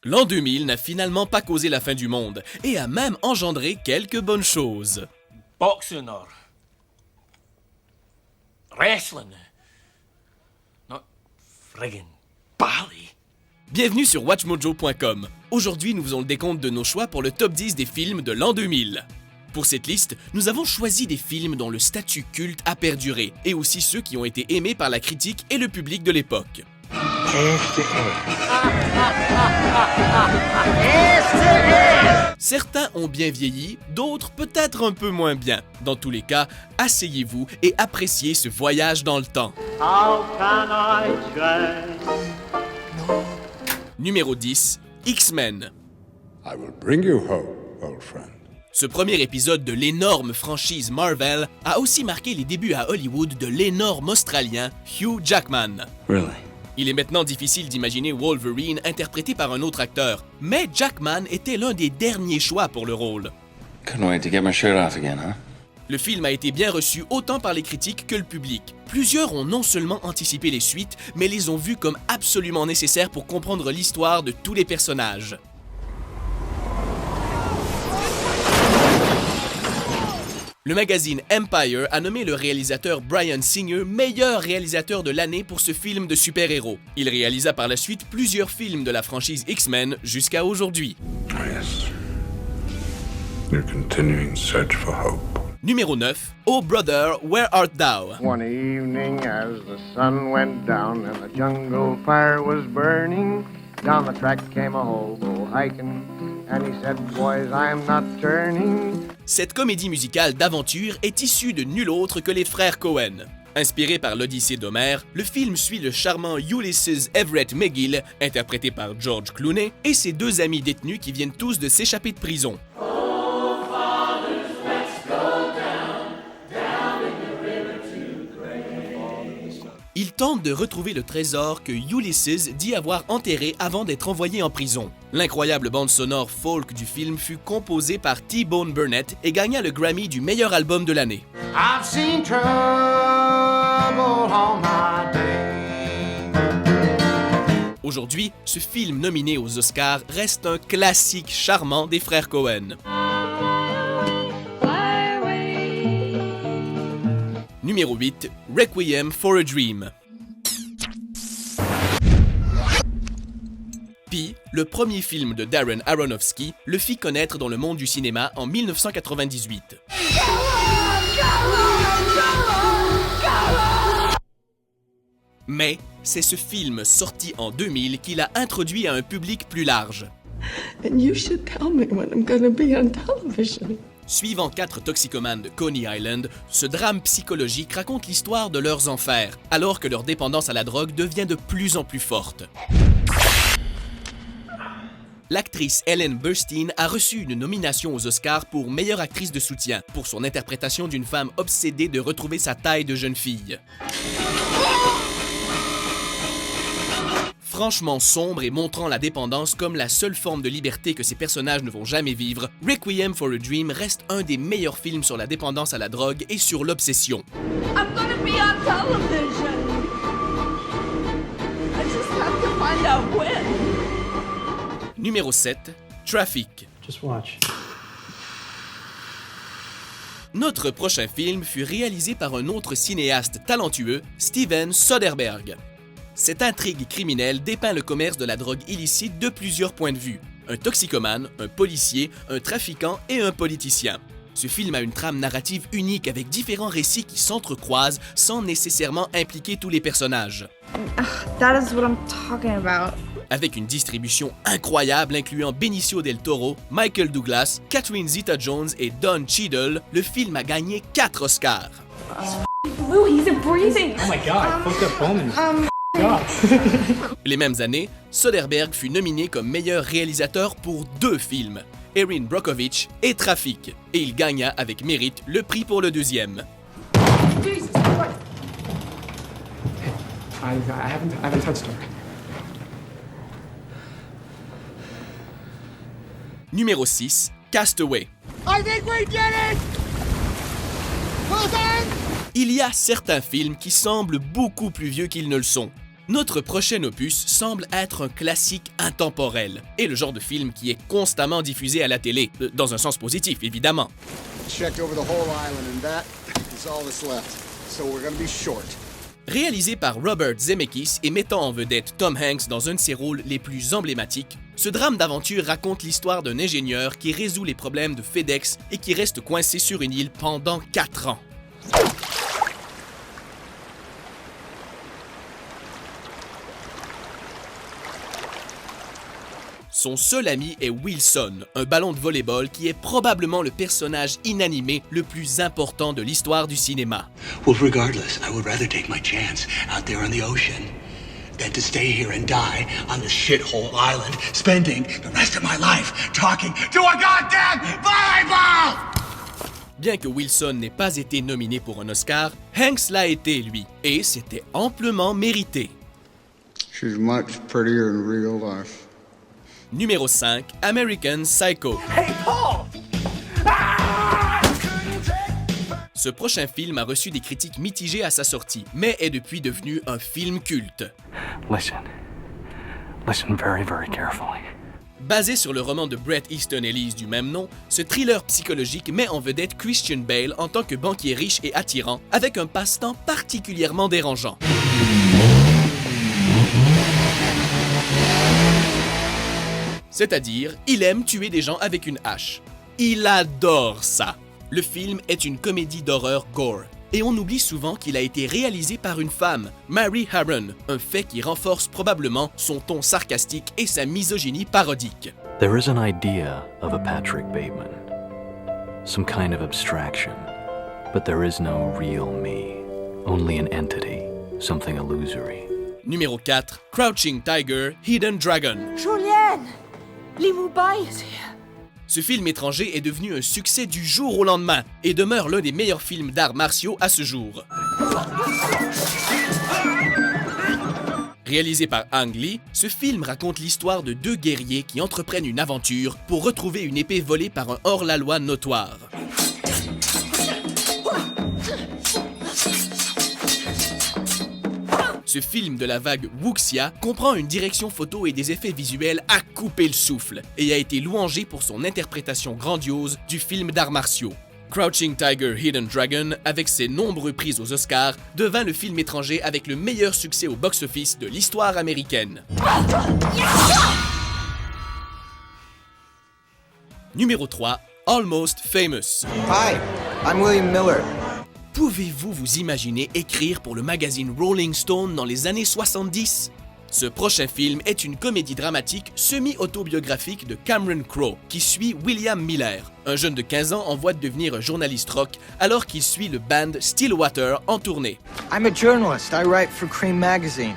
L'an 2000 n'a finalement pas causé la fin du monde et a même engendré quelques bonnes choses. Boxing or wrestling. Not friggin' Bali. Bienvenue sur WatchMojo.com. Aujourd'hui, nous faisons le décompte de nos choix pour le top 10 des films de l'an 2000. Pour cette liste, nous avons choisi des films dont le statut culte a perduré, et aussi ceux qui ont été aimés par la critique et le public de l'époque. Certains ont bien vieilli, d'autres peut-être un peu moins bien. Dans tous les cas, asseyez-vous et appréciez ce voyage dans le temps. Numéro 10, X-Men. I will bring you hope, old friend. Ce premier épisode de l'énorme franchise Marvel a aussi marqué les débuts à Hollywood de l'énorme Australien Hugh Jackman. Really? Il est maintenant difficile d'imaginer Wolverine interprété par un autre acteur, mais Jackman était l'un des derniers choix pour le rôle. Couldn't wait to get my shirt off again, huh? Le film a été bien reçu autant par les critiques que le public. Plusieurs ont non seulement anticipé les suites, mais les ont vues comme absolument nécessaires pour comprendre l'histoire de tous les personnages. Le magazine Empire a nommé le réalisateur Bryan Singer meilleur réalisateur de l'année pour ce film de super-héros. Il réalisa par la suite plusieurs films de la franchise X-Men jusqu'à aujourd'hui. Oh, yes. Your continuing search for hope. Numéro 9, Oh Brother, Where Art Thou? One evening as the sun went down and the jungle fire was burning, down the track came a hobo hiking, and he said, boys, I'm not turning. Cette comédie musicale d'aventure est issue de nul autre que les frères Coen. Inspiré par l'Odyssée d'Homère, le film suit le charmant Ulysses Everett McGill, interprété par George Clooney, et ses deux amis détenus qui viennent tous de s'échapper de prison. Ils tentent de retrouver le trésor que Ulysses dit avoir enterré avant d'être envoyé en prison. L'incroyable bande sonore folk du film fut composée par T-Bone Burnett et gagna le Grammy du meilleur album de l'année. I've seen trouble all my day. Aujourd'hui, ce film nominé aux Oscars reste un classique charmant des frères Coen. Numéro 8, Requiem for a Dream. Pi, le premier film de Darren Aronofsky, le fit connaître dans le monde du cinéma en 1998. Mais c'est ce film sorti en 2000 qui l'a introduit à un public plus large. And you should tell me when I'm gonna be on television. Suivant 4 toxicomanes de Coney Island, ce drame psychologique raconte l'histoire de leurs enfers, alors que leur dépendance à la drogue devient de plus en plus forte. L'actrice Ellen Burstyn a reçu une nomination aux Oscars pour meilleure actrice de soutien, pour son interprétation d'une femme obsédée de retrouver sa taille de jeune fille. Franchement sombre et montrant la dépendance comme la seule forme de liberté que ces personnages ne vont jamais vivre, Requiem for a Dream reste un des meilleurs films sur la dépendance à la drogue et sur l'obsession. I'm gonna be on television. I just have to find out when. Numéro 7, Traffic. Just watch. Notre prochain film fut réalisé par un autre cinéaste talentueux, Steven Soderbergh. Cette intrigue criminelle dépeint le commerce de la drogue illicite de plusieurs points de vue. Un toxicomane, un policier, un trafiquant et un politicien. Ce film a une trame narrative unique avec différents récits qui s'entrecroisent sans nécessairement impliquer tous les personnages. That is what I'm talking about. Avec une distribution incroyable incluant Benicio del Toro, Michael Douglas, Catherine Zeta-Jones et Don Cheadle, le film a gagné 4 Oscars. Lou, he's breathing. Oh my god, fucked up Bowman. Les mêmes années, Soderbergh fut nominé comme meilleur réalisateur pour 2 films, Erin Brockovich et Traffic, et il gagna avec mérite le prix pour le deuxième. Jesus Christ. I haven't touched her. Numéro 6, Castaway. I think we did it! Wilson! Il y a certains films qui semblent beaucoup plus vieux qu'ils ne le sont. Notre prochain opus semble être un classique intemporel et le genre de film qui est constamment diffusé à la télé, dans un sens positif évidemment. Checked over the whole island and that is all that's left. So we're gonna be short. Réalisé par Robert Zemeckis et mettant en vedette Tom Hanks dans un de ses rôles les plus emblématiques, ce drame d'aventure raconte l'histoire d'un ingénieur qui résout les problèmes de FedEx et qui reste coincé sur une île pendant 4 ans. Son seul ami est Wilson, un ballon de volley-ball qui est probablement le personnage inanimé le plus important de l'histoire du cinéma. Well, regardless, I would rather take my chance out there on the ocean than to stay here and die on this shithole island, spending the rest of my life talking to a goddamn volleyball! Bien que Wilson n'ait pas été nominé pour un Oscar, Hanks l'a été, lui, et c'était amplement mérité. She's much prettier in real life. Numéro 5, American Psycho. Hey, Paul! Ce prochain film a reçu des critiques mitigées à sa sortie, mais est depuis devenu un film culte. Listen very, very carefully. Basé sur le roman de Bret Easton Ellis du même nom, ce thriller psychologique met en vedette Christian Bale en tant que banquier riche et attirant, avec un passe-temps particulièrement dérangeant. C'est-à-dire, il aime tuer des gens avec une hache. Il adore ça. Le film est une comédie d'horreur gore. Et on oublie souvent qu'il a été réalisé par une femme, Mary Harron, un fait qui renforce probablement son ton sarcastique et sa misogynie parodique. There is an idea of a Patrick Bateman, some kind of abstraction, but there is no real me, only an entity, something illusory. Numéro 4, Crouching Tiger, Hidden Dragon. Julianne! Li Mubai is here. Ce film étranger est devenu un succès du jour au lendemain et demeure l'un des meilleurs films d'arts martiaux à ce jour. Réalisé par Ang Lee, ce film raconte l'histoire de 2 guerriers qui entreprennent une aventure pour retrouver une épée volée par un hors-la-loi notoire. Ce film de la vague Wuxia comprend une direction photo et des effets visuels à couper le souffle et a été louangé pour son interprétation grandiose du film d'arts martiaux. Crouching Tiger, Hidden Dragon, avec ses nombreux prix aux Oscars, devint le film étranger avec le meilleur succès au box-office de l'histoire américaine. Numéro 3, Almost Famous. Hi, I'm William Miller. Pouvez-vous vous imaginer écrire pour le magazine Rolling Stone dans les années 70? Ce prochain film est une comédie dramatique semi-autobiographique de Cameron Crowe qui suit William Miller, un jeune de 15 ans en voie de devenir un journaliste rock alors qu'il suit le band Stillwater en tournée. I'm a journalist. I write for Cream Magazine.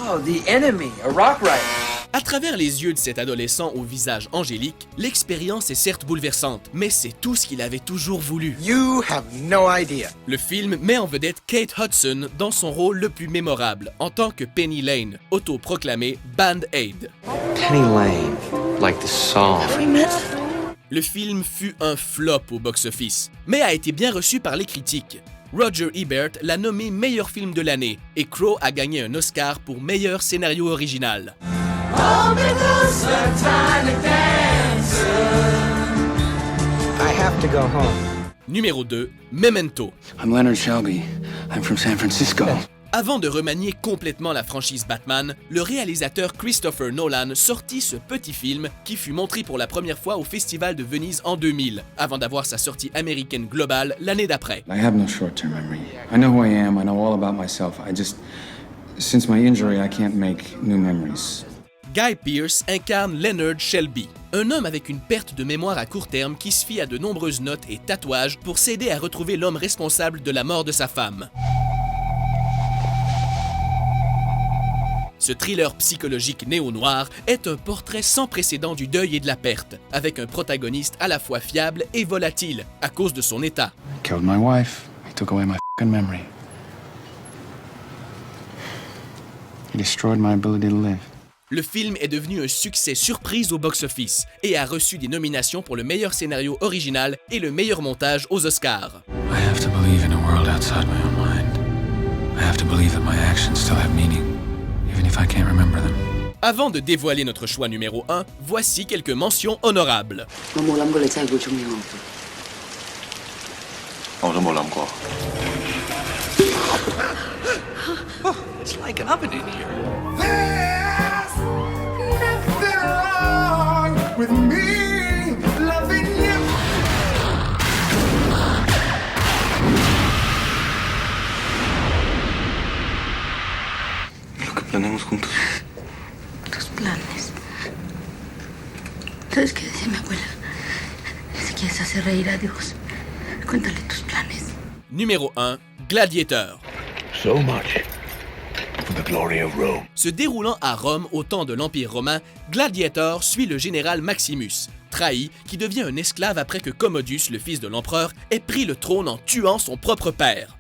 Oh, The Enemy, a rock writer. À travers les yeux de cet adolescent au visage angélique, l'expérience est certes bouleversante, mais c'est tout ce qu'il avait toujours voulu. You have no idea. Le film met en vedette Kate Hudson dans son rôle le plus mémorable, en tant que Penny Lane, autoproclamée Band-Aid. Penny Lane, like the song. Le film fut un flop au box-office, mais a été bien reçu par les critiques. Roger Ebert l'a nommé meilleur film de l'année et Crowe a gagné un Oscar pour meilleur scénario original. I have to go home. Numéro 2, Memento. I'm Leonard Shelby. I'm from San Francisco. Avant de remanier complètement la franchise Batman, le réalisateur Christopher Nolan sortit ce petit film qui fut montré pour la première fois au Festival de Venise en 2000, avant d'avoir sa sortie américaine globale l'année d'après. I have no short-term memory. I know who I am, I know all about myself. Since my injury, I can't make new memories. Guy Pearce incarne Leonard Shelby, un homme avec une perte de mémoire à court terme qui se fie à de nombreuses notes et tatouages pour s'aider à retrouver l'homme responsable de la mort de sa femme. Ce thriller psychologique néo-noir est un portrait sans précédent du deuil et de la perte, avec un protagoniste à la fois fiable et volatile, à cause de son état. I killed my wife. He took away my f***ing memory. He destroyed my ability to live. Le film est devenu un succès surprise au box-office et a reçu des nominations pour le meilleur scénario original et le meilleur montage aux Oscars. I have to believe in a world outside my own mind. I have to believe that my actions still have meaning. even if I can't remember them. Avant de dévoiler notre choix numéro 1, voici quelques mentions honorables. It's like an oven in here. There's nothing wrong with me loving you. Lo que planeamos juntos. Tus planes. ¿Sabes qué decía mi abuela? Si quieres hacer reír a Dios, cuéntale tus planes. Numéro 1, Gladiateur. So much for the glory of Rome. Se déroulant à Rome au temps de l'Empire romain, Gladiator suit le général Maximus, trahi, qui devient un esclave après que Commodus, le fils de l'empereur, ait pris le trône en tuant son propre père.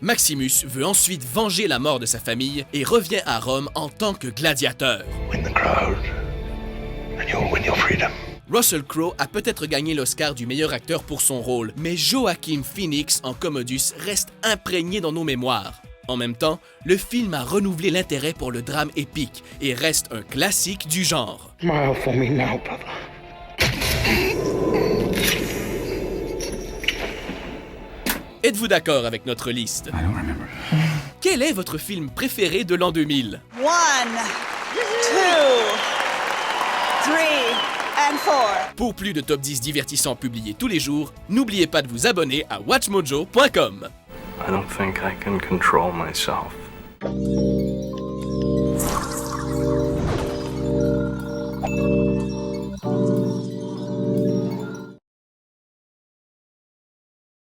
Maximus veut ensuite venger la mort de sa famille et revient à Rome en tant que gladiateur. Win the crowd, and you'll win your freedom. Russell Crowe a peut-être gagné l'Oscar du meilleur acteur pour son rôle, mais Joaquin Phoenix en Commodus reste imprégné dans nos mémoires. En même temps, le film a renouvelé l'intérêt pour le drame épique et reste un classique du genre. Smile for me now, brother. Êtes-vous d'accord avec notre liste? I don't remember. Quel est votre film préféré de l'an 2000? 1, 2, 3 and 4. Pour plus de top 10 divertissants publiés tous les jours, n'oubliez pas de vous abonner à WatchMojo.com. I don't think I can control myself.